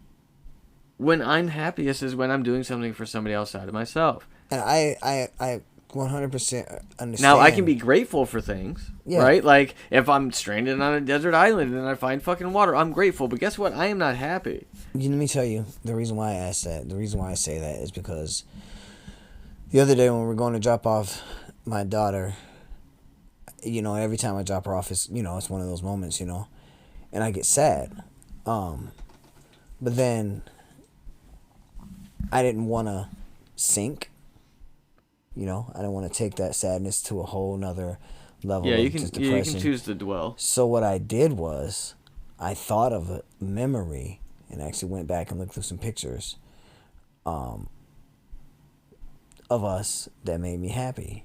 I'm happiest is when I'm doing something for somebody outside of myself. And I 100% understand. Now, I can be grateful for things, right? Like, if I'm stranded on a desert island and I find fucking water, I'm grateful. But guess what? I am not happy. Let me tell you, the reason why I asked that, the reason why I say that is because the other day when we were going to drop off my daughter, every time I drop her off, it's one of those moments, and I get sad. But then I didn't want to sink. I don't want to take that sadness to a whole nother level. Yeah, you can choose to dwell. So what I did was, I thought of a memory and actually went back and looked through some pictures, of us that made me happy,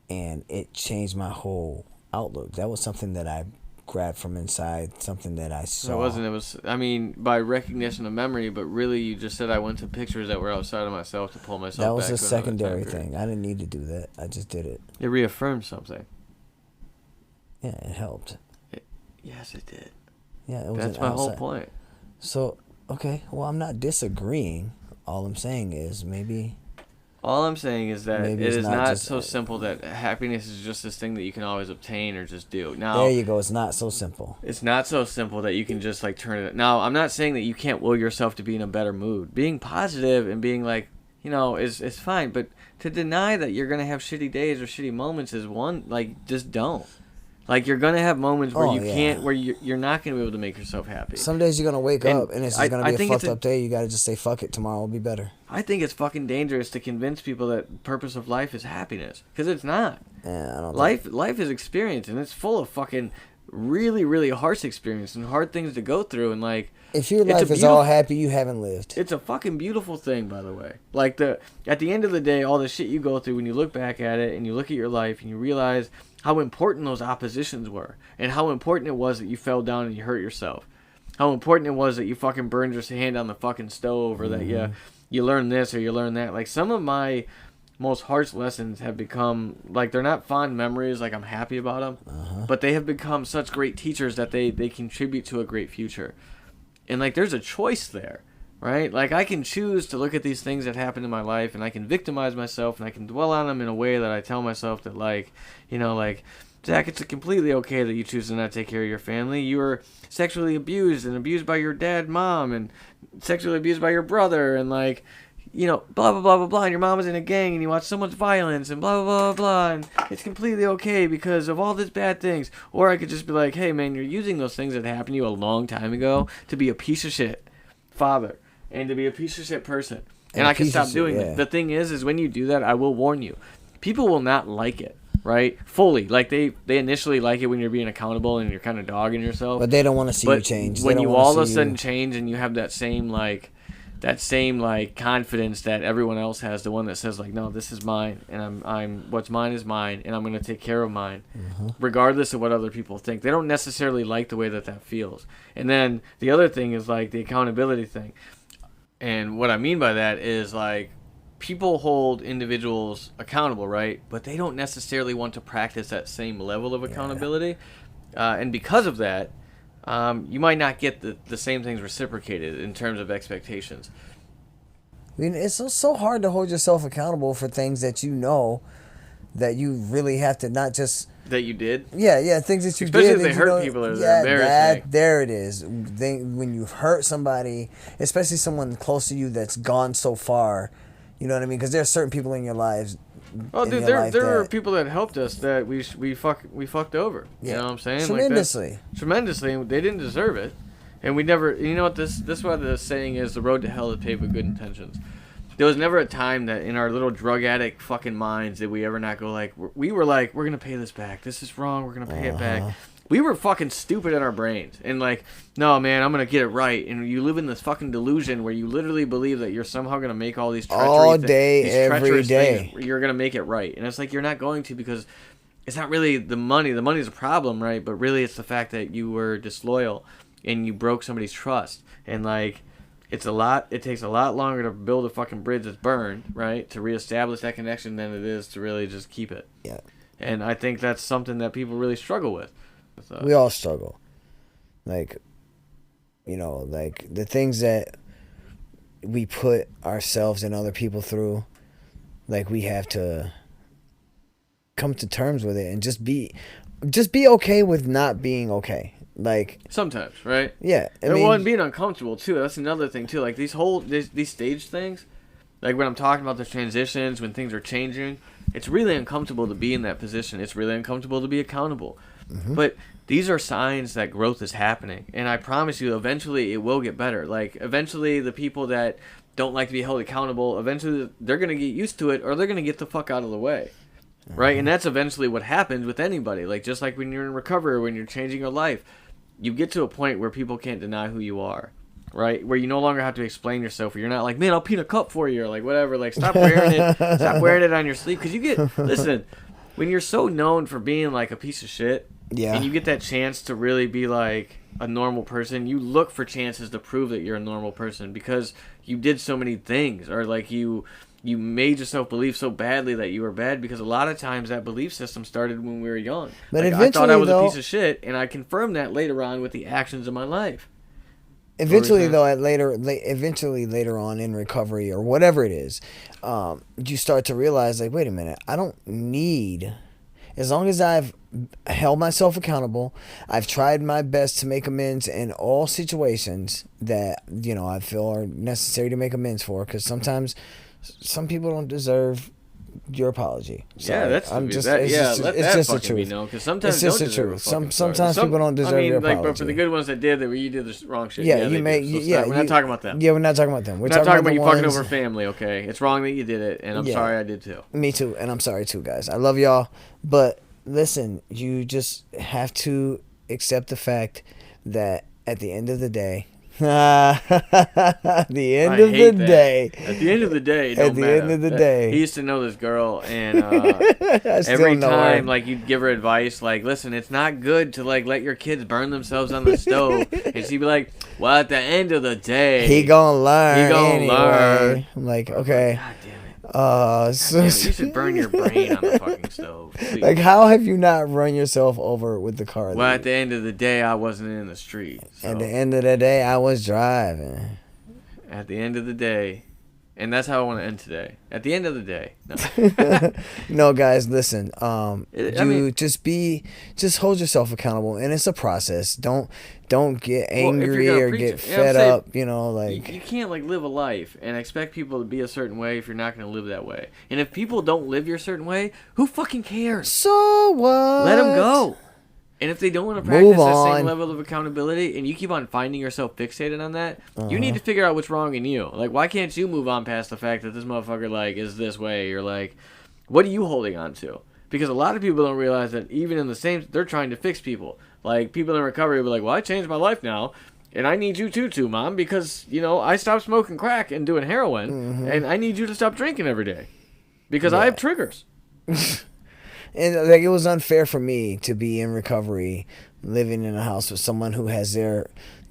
and it changed my whole outlook. That was something that I grabbed from inside, something that I saw. It was by recognition of memory, but really you just said I went to pictures that were outside of myself to pull myself back. That was a secondary thing. I didn't need to do that. I just did it. It reaffirmed something. Yeah, it helped. Yes, it did. Yeah, it was That's an my outside. whole point. So, okay, well, I'm not disagreeing. All I'm saying is maybe... All I'm saying is that Maybe it it's is not not just- so simple that happiness is just this thing that you can always obtain or just do. Now, There you go. It's not so simple. it's not so simple that you can just like turn it. Now, I'm not saying that you can't will yourself to be in a better mood. Being positive and being like, is fine. But to deny that you're gonna have shitty days or shitty moments is one, like, just don't. Like, you're gonna have moments where you can't, where you're not gonna be able to make yourself happy. Some days you're gonna wake up and it's just gonna be a fucked up day. You gotta just say fuck it. Tomorrow will be better. I think it's fucking dangerous to convince people that the purpose of life is happiness, because it's not. Yeah, I don't. Life is experience, and it's full of fucking really, really harsh experience and hard things to go through, and like. If your life is all happy, you haven't lived. It's a fucking beautiful thing, by the way. Like, at the end of the day, all the shit you go through, when you look back at it and you look at your life and you realize how important those oppositions were, and how important it was that you fell down and you hurt yourself, how important it was that you fucking burned your hand on the fucking stove, or that you learned this or you learned that. Like, some of my most harsh lessons have become, like, they're not fond memories, like I'm happy about them, but they have become such great teachers that they contribute to a great future. And, like, there's a choice there, right? Like, I can choose to look at these things that happened in my life, and I can victimize myself, and I can dwell on them in a way that I tell myself that, like, like, Zach, it's completely okay that you choose to not take care of your family. You were sexually abused, and abused by your dad, mom, and sexually abused by your brother, and, like, blah, blah, blah, blah, blah, and your mom was in a gang, and you watched so much violence, and blah, blah, blah, blah, and it's completely okay because of all these bad things. Or I could just be like, hey, man, you're using those things that happened to you a long time ago to be a piece of shit father, and to be a piece of shit person. And I can stop doing it. The thing is when you do that, I will warn you, people will not like it, right? Fully. Like, they initially like it when you're being accountable and you're kind of dogging yourself. But they don't want to see you change. When you all of a sudden change and you have that same confidence that everyone else has, the one that says, like, no, this is mine, and I'm what's mine is mine, and I'm going to take care of mine, regardless of what other people think. They don't necessarily like the way that feels. And then the other thing is, like, the accountability thing. And what I mean by that is, like, people hold individuals accountable, right? But they don't necessarily want to practice that same level of accountability. And because of that, you might not get the same things reciprocated in terms of expectations. I mean, it's so hard to hold yourself accountable for things that you know that you really have to not just... That you did? Yeah, things that you Especially did. Especially if they hurt people or they're embarrassing. There it is. When you hurt somebody, especially someone close to you that's gone so far, you know what I mean? Because there are certain people in your lives... Oh, dude, there are people that helped us that we fucked over. Yeah. You know what I'm saying? Tremendously. Like tremendously. And they didn't deserve it. And we never... You know what this what the saying is? The road to hell is paved with good intentions. There was never a time that in our little drug addict fucking minds did we ever not go like... We were like, we're going to pay this back. This is wrong. We're going to pay it back. We were fucking stupid in our brains. And like, no, man, I'm going to get it right. And you live in this fucking delusion where you literally believe that you're somehow going to make all these treacherous all day, every day. You're going to make it right. And it's like, you're not going to, because it's not really the money. The money's a problem, right? But really it's the fact that you were disloyal and you broke somebody's trust. And like, it takes a lot longer to build a fucking bridge that's burned, right? To reestablish that connection than it is to really just keep it. Yeah. And I think that's something that people really struggle with. We all struggle. Like, like the things that we put ourselves and other people through, like, we have to come to terms with it and just be okay with not being okay. Like, sometimes, right? Yeah. And being uncomfortable too. That's another thing too. Like these stage things, like when I'm talking about the transitions, when things are changing, it's really uncomfortable to be in that position. It's really uncomfortable to be accountable. But these are signs that growth is happening. And I promise you, eventually it will get better. Like, eventually the people that don't like to be held accountable, eventually they're going to get used to it, or they're going to get the fuck out of the way. Right? And that's eventually what happens with anybody. Like, just like when you're in recovery, when you're changing your life, you get to a point where people can't deny who you are. Right? Where you no longer have to explain yourself. Where you're not like, man, I'll pee in a cup for you, or like whatever. Like, stop wearing it. Stop wearing it on your sleeve. Because you get, listen, when you're so known for being like a piece of shit, and you get that chance to really be like a normal person, you look for chances to prove that you're a normal person because you did so many things, or like you you made yourself believe so badly that you were bad, because a lot of times that belief system started when we were young. But like, eventually, I thought I was though, a piece of shit, and I confirmed that later on with the actions of my life. Eventually, though, eventually later on in recovery or whatever it is, you start to realize, like, wait a minute, I don't need, as long as I've held myself accountable, I've tried my best to make amends in all situations that, you know, I feel are necessary to make amends for, because sometimes some people don't deserve your apology. Sorry. Yeah, that's I'm just that, it's yeah. just, Let it's that just the fucking truth. be known, because sometimes It's just don't the deserve truth. a fucking Sometimes sorry. people don't deserve your apology. But for the good ones that did, where you did the wrong shit. Yeah, you make. So we're not talking about them. Yeah, we're not talking about them. We're not talking about you fucking ones, over family. Okay, it's wrong that you did it, and I'm sorry I did too. Me too, and I'm sorry too, guys. I love y'all, but listen, you just have to accept the fact that at the end of the day, at the end of the day, he used to know this girl, and every time like you'd give her advice, like, listen, it's not good to like let your kids burn themselves on the stove, and she'd be like, well, at the end of the day, he gonna learn. Learn. I'm like, okay. God damn it. So, you should burn your brain on the fucking stove. Please. Like, how have you not run yourself over with the car? Well, at the end of the day, I wasn't in the street. So. At the end of the day, I was driving. At the end of the day, and that's how I want to end today. At the end of the day, no. No, guys, listen. Just hold yourself accountable, and it's a process. Don't get angry or get fed up. You know, like you can't like live a life and expect people to be a certain way if you're not going to live that way. And if people don't live your certain way, who fucking cares? So what? Let them go. And if they don't want to practice that same level of accountability, and you keep on finding yourself fixated on that, you need to figure out what's wrong in you. Like, why can't you move on past the fact that this motherfucker like is this way? Or like, what are you holding on to? Because a lot of people don't realize that even in the same, they're trying to fix people. Like, people in recovery will be like, well, I changed my life now, and I need you to, Mom, because, you know, I stopped smoking crack and doing heroin, and I need you to stop drinking every day because I have triggers. And like, it was unfair for me to be in recovery, living in a house with someone who has their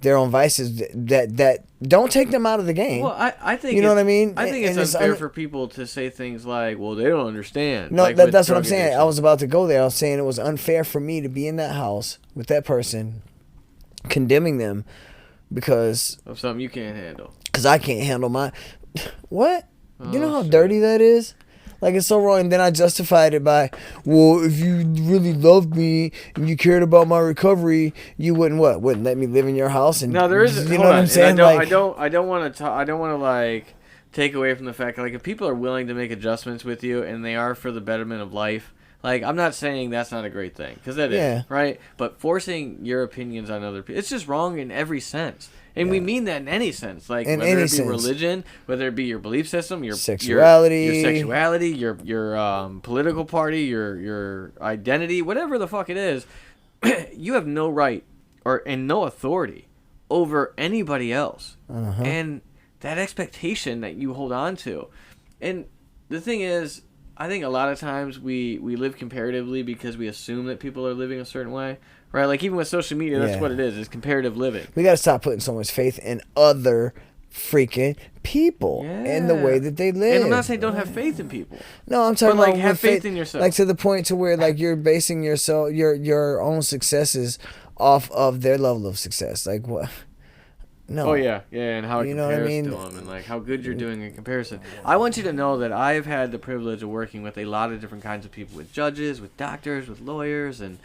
own vices that don't take them out of the game. Well, I think you know what I mean. I think it's unfair for people to say things like, "Well, they don't understand." No, like that's what I'm saying. Addiction. I was about to go there. I was saying it was unfair for me to be in that house with that person, condemning them because of something you can't handle. Because I can't handle my what? You know how dirty that is. Like, it's so wrong. And then I justified it by, well, if you really loved me and you cared about my recovery, you wouldn't let me live in your house? And no, there is. You know what I'm saying? I don't want to like take away from the fact like if people are willing to make adjustments with you and they are for the betterment of life. Like, I'm not saying that's not a great thing, because that is, right? But forcing your opinions on other people, it's just wrong in every sense. And we mean that in any sense. Like, whether it be religion, whether it be your belief system, your sexuality, your political party, your identity, whatever the fuck it is, you have no right and no authority over anybody else. And that expectation that you hold on to. And the thing is, I think a lot of times we live comparatively because we assume that people are living a certain way, right? Like, even with social media, that's what it is. It's comparative living. We got to stop putting so much faith in other freaking people and the way that they live. And I'm not saying don't have faith in people. No, I'm talking about like have faith in yourself. Like, to the point to where like you're basing yourself your own successes off of their level of success. Like, what? No. Oh, yeah, and how it compares to them, and like how good you're doing in comparison. I want you to know that I've had the privilege of working with a lot of different kinds of people, with judges, with doctors, with lawyers, and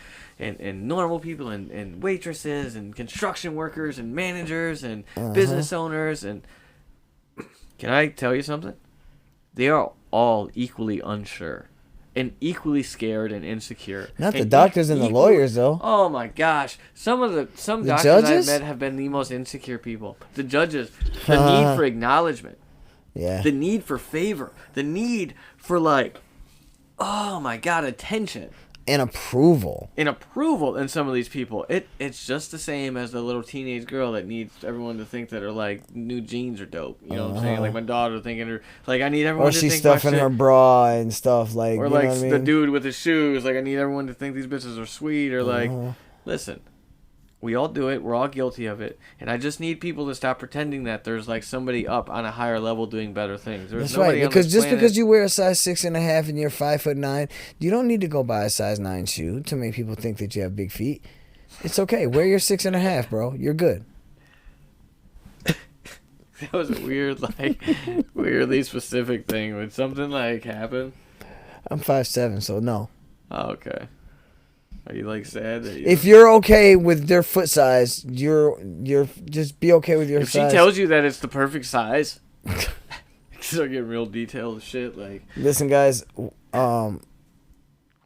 normal people, and waitresses, and construction workers, and managers, and business owners. And can I tell you something? They are all equally unsure. And equally scared and insecure. Not the doctors and the lawyers, though. Oh my gosh! Some doctors I've met have been the most insecure people. The judges, the need for acknowledgement, the need for favor, the need for like, oh my god, attention and approval. In some of these people, it's just the same as the little teenage girl that needs everyone to think that her like new jeans are dope. You know what I'm saying? Like my daughter thinking her like I need everyone to think. Or she's stuffing her bra and stuff like. Or like the dude with his shoes. Like I need everyone to think these bitches are sweet. Or like, listen, We all do it. We're all guilty of it. And I just need people to stop pretending that there's like somebody up on a higher level doing better things. There's That's right. Because just planet... because you wear a size 6.5 and you're 5'9", you don't need to go buy a size 9 shoe to make people think that you have big feet. It's okay. Wear your 6.5, bro. You're good. That was a weird, like, weirdly specific thing. Would something like happen? I'm 5'7", so no. Oh, okay. Are you like sad that you... If you're okay with their foot size, you're just be okay with your if size. If she tells you that it's the perfect size, start getting real detailed shit. Like, listen, guys.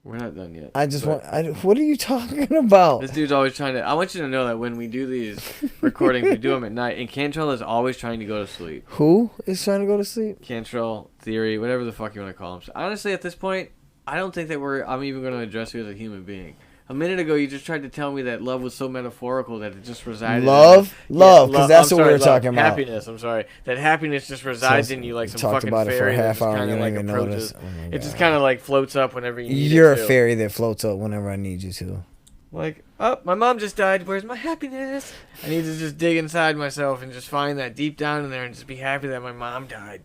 We're not done yet. I just want. What are you talking about? This dude's always trying to. I want you to know that when we do these recordings, we do them at night, and Cantrell is always trying to go to sleep. Who is trying to go to sleep? Cantrell, Theory, whatever the fuck you want to call him. So honestly, at this point, I don't think that I'm even going to address you as a human being. A minute ago, you just tried to tell me that love was so metaphorical that it just resided love, because that's what we were talking about. Happiness, I'm sorry. That happiness just resides in you like some fucking fairy that just kind of like approaches. It just kind of like floats up whenever you need it to. You're a fairy that floats up whenever I need you to. Like, oh, my mom just died. Where's my happiness? I need to just dig inside myself and just find that deep down in there and just be happy that my mom died.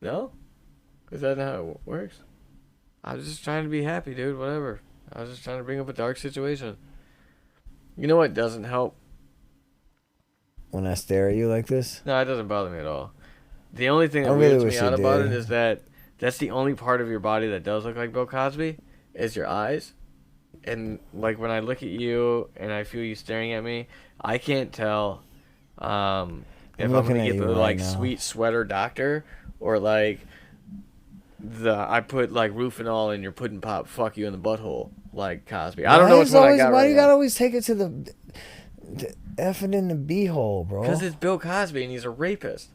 No? Is that not how it works? I was just trying to be happy, dude. Whatever. I was just trying to bring up a dark situation. You know what doesn't help? When I stare at you like this? No, it doesn't bother me at all. The only thing that weirds me out about it is that that's the only part of your body that does look like Bill Cosby is your eyes. And like when I look at you and I feel you staring at me, I can't tell if I'm gonna get the like sweet sweater doctor or like I put like Rufinol in your pudding pop, fuck you in the butthole, like Cosby. I don't know which one I got. Why do you gotta always take it to the effing in the b-hole, bro? Because it's Bill Cosby and he's a rapist,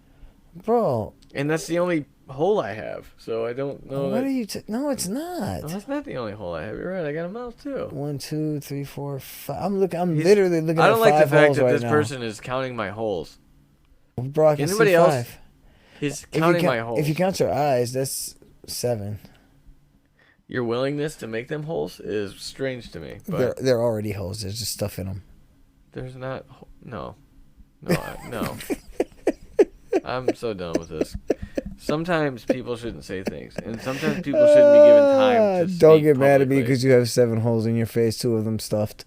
bro. And that's the only hole I have, so I don't know. What are you? No, it's not. No, that's not the only hole I have. You're right. I got a mouth too. 1, 2, 3, 4, 5. I'm literally looking. I don't at like the fact that right this now. person is counting my holes. Bro, I can anybody see else? 5. He's counting my holes. If you count your eyes, that's 7. Your willingness to make them holes is strange to me. But they're already holes. There's just stuff in them. There's not. No. I'm so done with this. Sometimes people shouldn't say things, and sometimes people shouldn't be given time to speak Don't get mad at me publicly. because you have 7 holes in your face, 2 of them stuffed.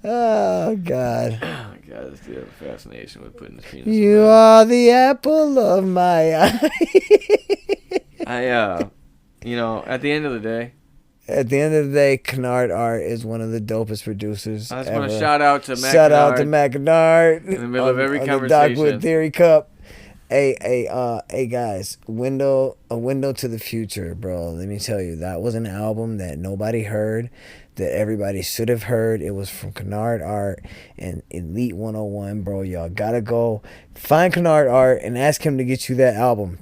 Oh, God. Oh, my God. This dude has a fascination with putting his penis You are the apple of my eye. At the end of the day, Skynyrd Art is one of the dopest producers I just ever. Want to shout out to Mac Shout out Skynyrd to Mac Skynyrd in the middle of every on conversation. The Docwood Theory Cup. Hey guys, a window to the future, bro. Let me tell you, that was an album that nobody heard, that everybody should have heard. It was from Skynyrd Art and Elite 101, bro. Y'all gotta go find Skynyrd Art and ask him to get you that album.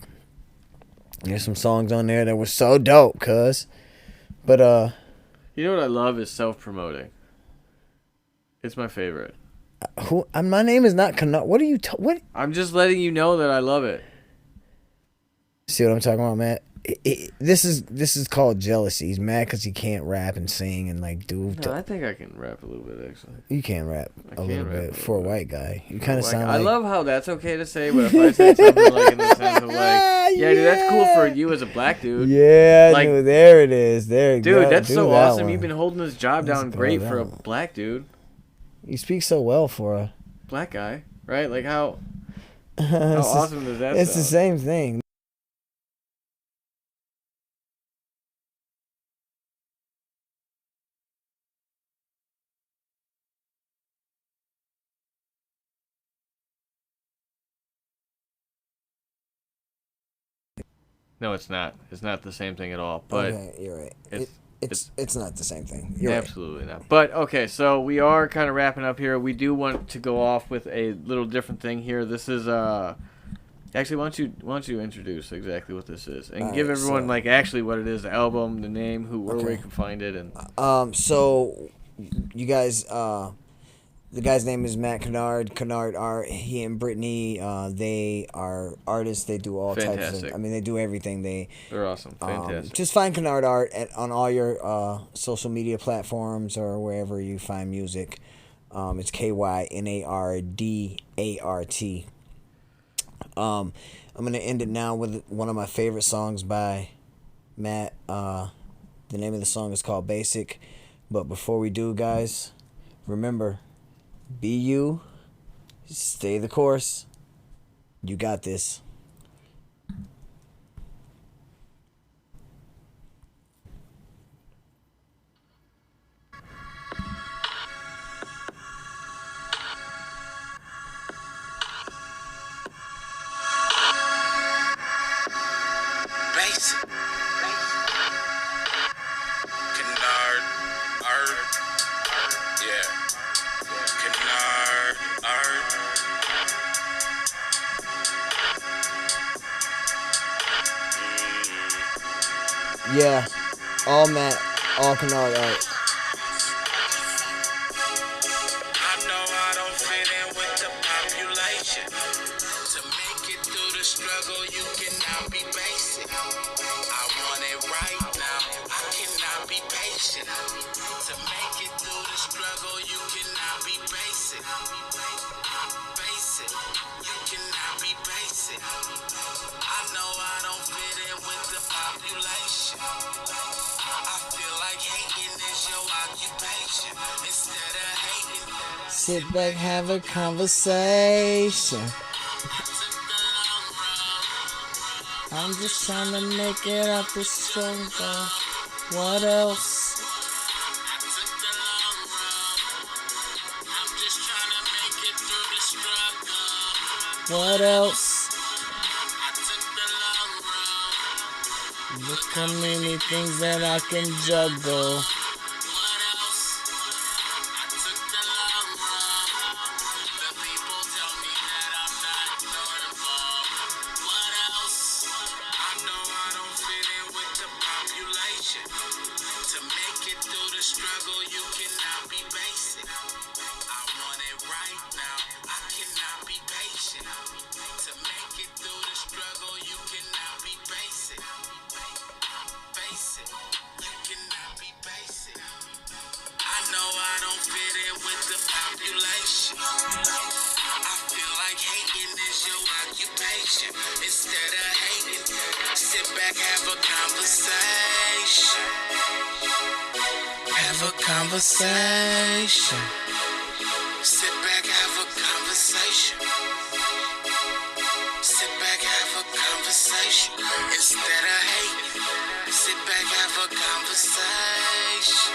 There's some songs on there that were so dope, cuz. But you know what I love is self-promoting. It's my favorite. My name is not Skynyrd. What are you? What? I'm just letting you know that I love it. See what I'm talking about, Matt? This is called jealousy. He's mad because he can't rap and sing and like do. No, I think I can rap a little bit actually. You can rap a little bit for a white guy. You kind of sound. I love how that's okay to say, but if I say something like in the sense of like, yeah, dude, that's cool for you as a black dude. Yeah, like, dude, there it is. There, dude, that's so awesome. You've been holding this job down great for a black dude. You speak so well for a black guy, right? Like how awesome does that sound? It's the same thing. No, it's not. It's not the same thing at all. But okay, you're right. It's not the same thing. You're absolutely not. But okay, so we are kind of wrapping up here. We do want to go off with a little different thing here. This is actually why don't you introduce exactly what this is and give everyone like actually what it is, the album, the name, where we can find it, and so you guys The guy's name is Matt Kennard. Kennard Art. He and Brittany, they are artists. They do all types Fantastic. of. I mean, they do everything. They're awesome. Fantastic. Just find Kennard Art on all your social media platforms or wherever you find music. It's KYNARDART. I'm gonna end it now with one of my favorite songs by Matt. The name of the song is called Basic. But before we do, guys, remember, be you, stay the course. You got this. Basic. Kennard Art. Yeah. Kennard Art. Yeah, all Matt, all Kennard Art. I know I don't fit in with the population. To make it through the struggle, you cannot be basic. I want it right now. I cannot be patient. To make it through the struggle, you cannot be basic. Basic. You cannot be basic. I know I don't fit in with the population. I feel like hating is your occupation. Instead of hating, Sit back, have a conversation. I'm just trying to make it out the struggle. What else? I took the long road. I'm just trying to make it through the struggle. What else? I took the long road. Look how many things that I can juggle. What else? I took the long road. The people tell me that I'm not notable. What else? I know I don't fit in with the population. To make it through the struggle, you cannot be basic. I want it right now. I cannot be patient. To make it through the struggle, you cannot be basic. Basic. You cannot be basic. I know I don't fit in with the population. I feel like hating is your occupation. Instead of hating, sit back, have a conversation. Have a conversation. Sit back, have a conversation. Sit back, have a conversation. Instead of hating, sit back, have a conversation.